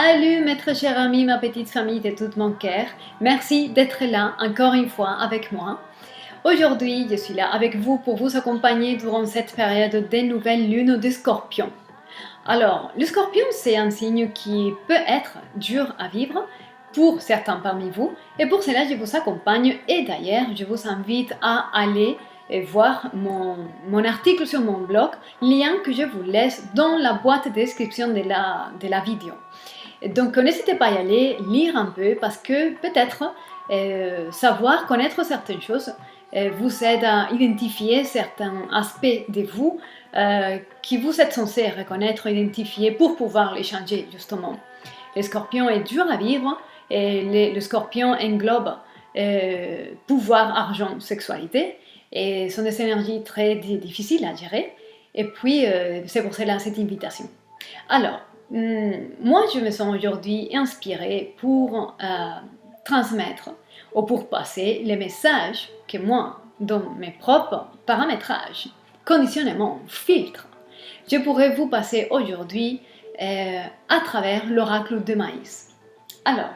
Salut maître cher ami, ma petite famille de tout mon cœur. Merci d'être là encore une fois avec moi. Aujourd'hui, je suis là avec vous pour vous accompagner durant cette période des nouvelles lunes de Scorpion. Alors, le Scorpion, c'est un signe qui peut être dur à vivre pour certains parmi vous. Et pour cela, je vous accompagne. Et d'ailleurs, je vous invite à aller voir mon article sur mon blog, lien que je vous laisse dans la boîte de description de la vidéo. Donc, n'hésitez pas à y aller, lire un peu, parce que peut-être savoir, connaître certaines choses vous aide à identifier certains aspects de vous qui vous êtes censé reconnaître, identifier pour pouvoir les changer justement. Le scorpion est dur à vivre et le scorpion englobe pouvoir, argent, sexualité et sont des énergies très difficiles à gérer. Et puis, c'est pour cela cette invitation. Alors, moi, je me sens aujourd'hui inspirée pour transmettre ou pour passer les messages que moi, dans mes propres paramétrages, conditionnements, filtres, je pourrais vous passer aujourd'hui à travers l'oracle de maïs. Alors,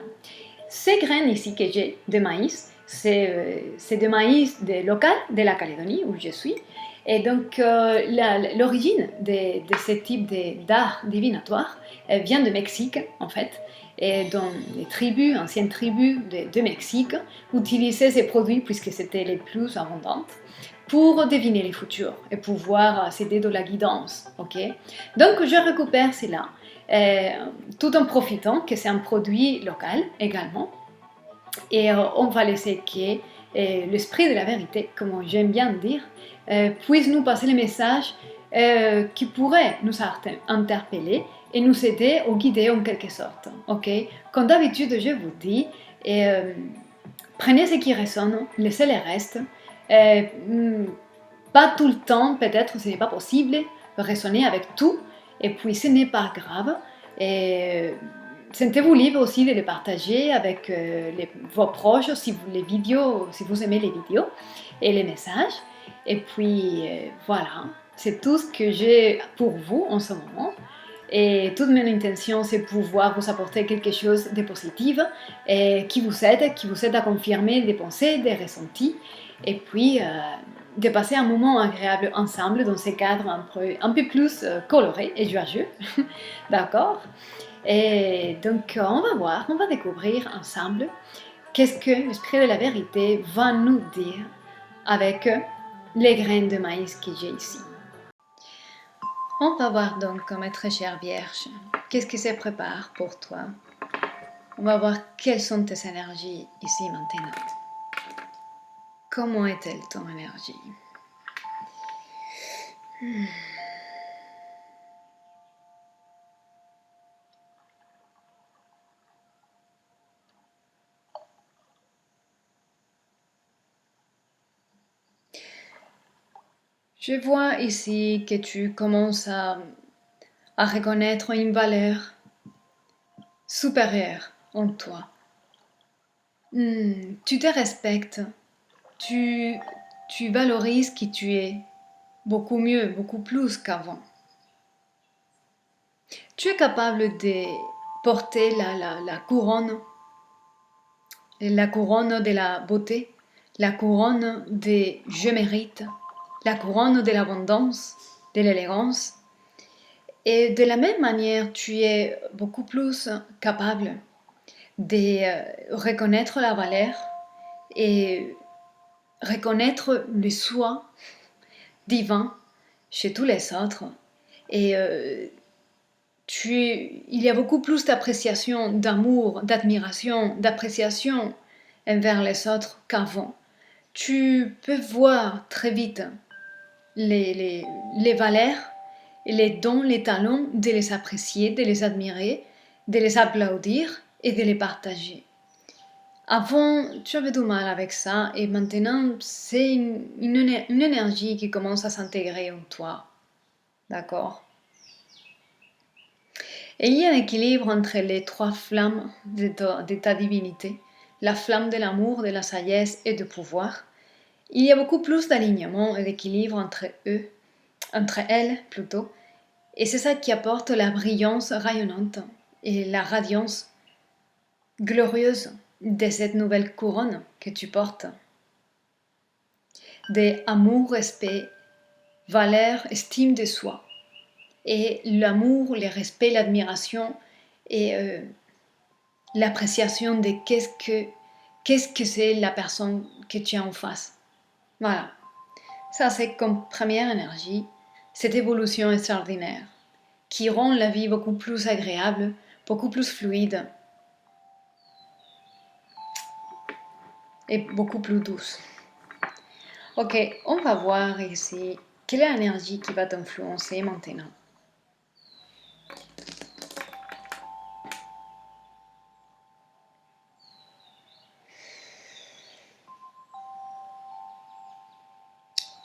ces graines ici que j'ai de maïs, c'est de maïs local de la Calédonie où je suis. Et donc, l'origine de ce type d'art divinatoire vient de Mexique, en fait. Et dans les tribus, anciennes tribus de Mexique, utilisaient ces produits, puisque c'était les plus abondantes, pour deviner les futurs et pouvoir s'aider de la guidance. Okay. Donc, je récupère cela, tout en profitant que c'est un produit local également. Et on va laisser que l'esprit de la vérité, comme j'aime bien dire, puisse nous passer les messages qui pourraient nous interpeller et nous aider ou guider en quelque sorte. Okay. Comme d'habitude, je vous dis, prenez ce qui résonne, laissez le reste. Pas tout le temps, peut-être ce n'est pas possible de raisonner avec tout, et puis ce n'est pas grave. Sentez-vous libre aussi de les partager avec vos proches si vous aimez les vidéos et les messages. Et puis voilà, c'est tout ce que j'ai pour vous en ce moment. Et toute mon intention, c'est pouvoir vous apporter quelque chose de positif et qui vous aide à confirmer des pensées, des ressentis, et puis de passer un moment agréable ensemble dans ces cadres un peu plus colorés et joyeux. D'accord? Et donc, on va voir, on va découvrir ensemble qu'est-ce que l'esprit de la vérité va nous dire avec les graines de maïs que j'ai ici. On va voir donc, ma très chère Vierge, qu'est-ce qui se prépare pour toi. On va voir quelles sont tes énergies ici maintenant. Comment est-elle ton énergie? Je vois ici que tu commences à reconnaître une valeur supérieure en toi. Tu te respectes, tu valorises qui tu es beaucoup mieux, beaucoup plus qu'avant. Tu es capable de porter la couronne de la beauté, la couronne de je mérite, la couronne de l'abondance, de l'élégance. Et de la même manière, tu es beaucoup plus capable de reconnaître la valeur et reconnaître le soi divin chez tous les autres. Et il y a beaucoup plus d'appréciation, d'amour, d'admiration, d'appréciation envers les autres qu'avant. Tu peux voir très vite les valeurs, les dons, les talents, de les apprécier, de les admirer, de les applaudir et de les partager. Avant, tu avais du mal avec ça et maintenant, c'est une énergie qui commence à s'intégrer en toi. D'accord? Et il y a un équilibre entre les trois flammes de ta divinité, la flamme de l'amour, de la sagesse et du pouvoir. Il y a beaucoup plus d'alignement et d'équilibre entre elles plutôt, et c'est ça qui apporte la brillance rayonnante et la radiance glorieuse de cette nouvelle couronne que tu portes. D'amour, respect, valeur, estime de soi. Et l'amour, le respect, l'admiration et l'appréciation de qu'est-ce que c'est la personne que tu as en face. Voilà. Ça, c'est comme première énergie, cette évolution extraordinaire qui rend la vie beaucoup plus agréable, beaucoup plus fluide et beaucoup plus douce. Ok, on va voir ici quelle est l'énergie qui va t'influencer maintenant.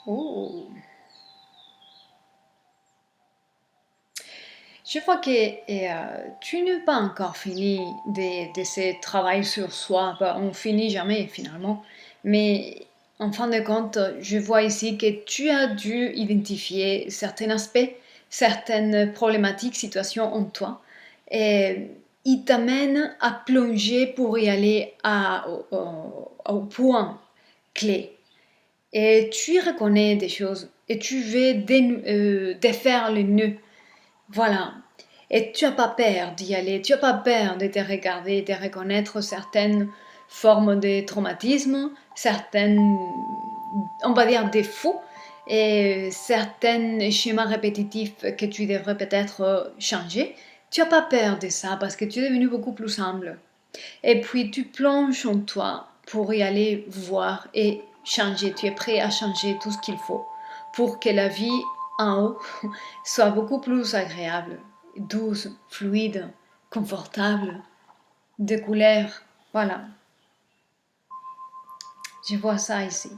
Oh. Je vois que tu n'as pas encore fini de ce travail sur soi. On ne finit jamais finalement. Mais en fin de compte, je vois ici que tu as dû identifier certains aspects, certaines problématiques, situations en toi. Et il t'amène à plonger pour y aller au point clé. Et tu reconnais des choses et tu veux défaire le nœud. Voilà. Et tu n'as pas peur d'y aller, tu n'as pas peur de te regarder, de reconnaître certaines formes de traumatisme, certaines, on va dire, défauts et certains schémas répétitifs que tu devrais peut-être changer. Tu n'as pas peur de ça parce que tu es devenu beaucoup plus humble. Et puis tu plonges en toi pour y aller voir et changer. Tu es prêt à changer tout ce qu'il faut pour que la vie en haut soit beaucoup plus agréable, douce, fluide, confortable, de couleur. Voilà, je vois ça ici.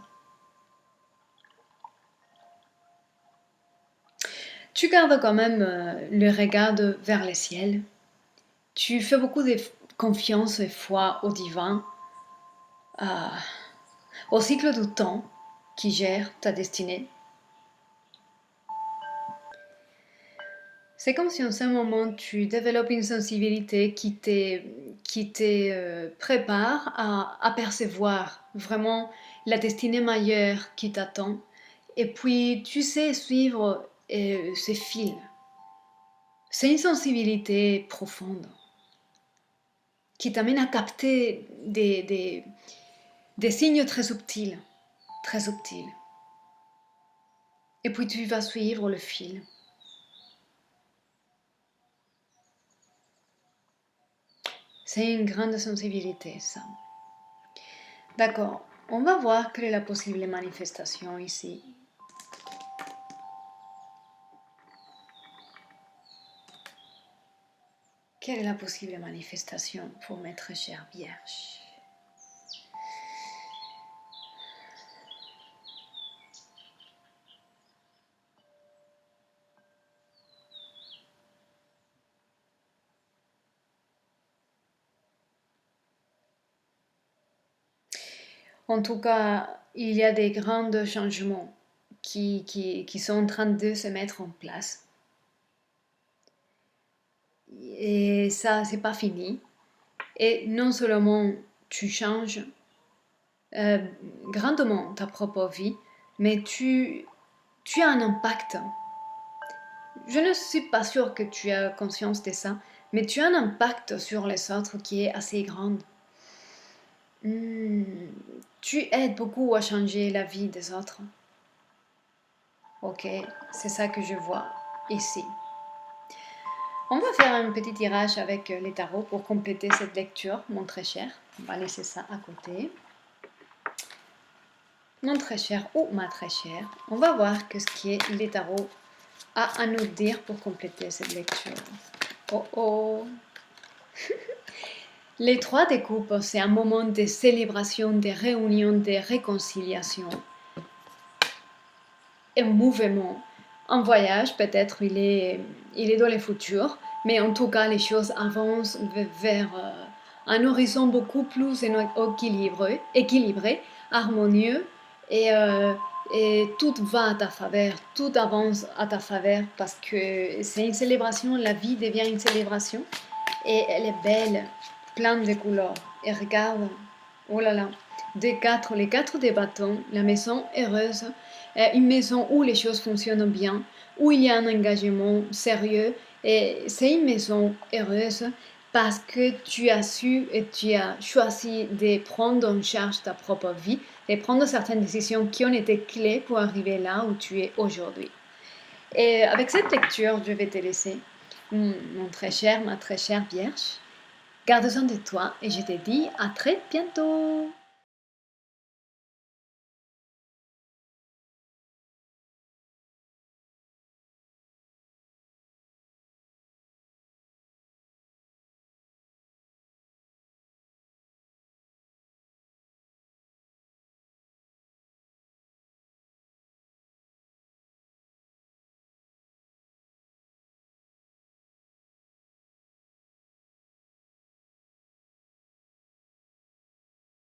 Tu gardes quand même le regard vers le ciel. Tu fais beaucoup de confiance et foi au divin, au cycle du temps qui gère ta destinée. C'est comme si en ce moment tu développes une sensibilité qui te prépare à percevoir vraiment la destinée majeure qui t'attend. Et puis tu sais suivre ces fils. C'est une sensibilité profonde qui t'amène à capter des signes très subtils, très subtils. Et puis tu vas suivre le fil. C'est une grande sensibilité, ça. D'accord, on va voir quelle est la possible manifestation ici. Quelle est la possible manifestation pour notre chère Vierge? En tout cas, il y a des grands changements qui sont en train de se mettre en place. Et ça, c'est pas fini. Et non seulement tu changes grandement ta propre vie, mais tu as un impact. Je ne suis pas sûre que tu as conscience de ça, mais tu as un impact sur les autres qui est assez grand. Tu aides beaucoup à changer la vie des autres. Ok, c'est ça que je vois ici. On va faire un petit tirage avec les tarots pour compléter cette lecture, mon très cher. On va laisser ça à côté. Mon très cher ou ma très chère, on va voir ce que les tarots a à nous dire pour compléter cette lecture. Oh oh. Les trois de coupes, c'est un moment de célébration, de réunion, de réconciliation. Un mouvement, un voyage, peut-être il est dans le futur, mais en tout cas les choses avancent vers un horizon beaucoup plus équilibré, harmonieux et tout va à ta faveur, tout avance à ta faveur parce que c'est une célébration, la vie devient une célébration et elle est belle, pleine de couleurs. Et regarde, oh là là, les quatre des bâtons, la maison heureuse, une maison où les choses fonctionnent bien, où il y a un engagement sérieux. Et c'est une maison heureuse parce que tu as su et tu as choisi de prendre en charge ta propre vie, de prendre certaines décisions qui ont été clés pour arriver là où tu es aujourd'hui. Et avec cette lecture, je vais te laisser, mon très cher, ma très chère Vierge. Garde soin de toi et je te dis à très bientôt.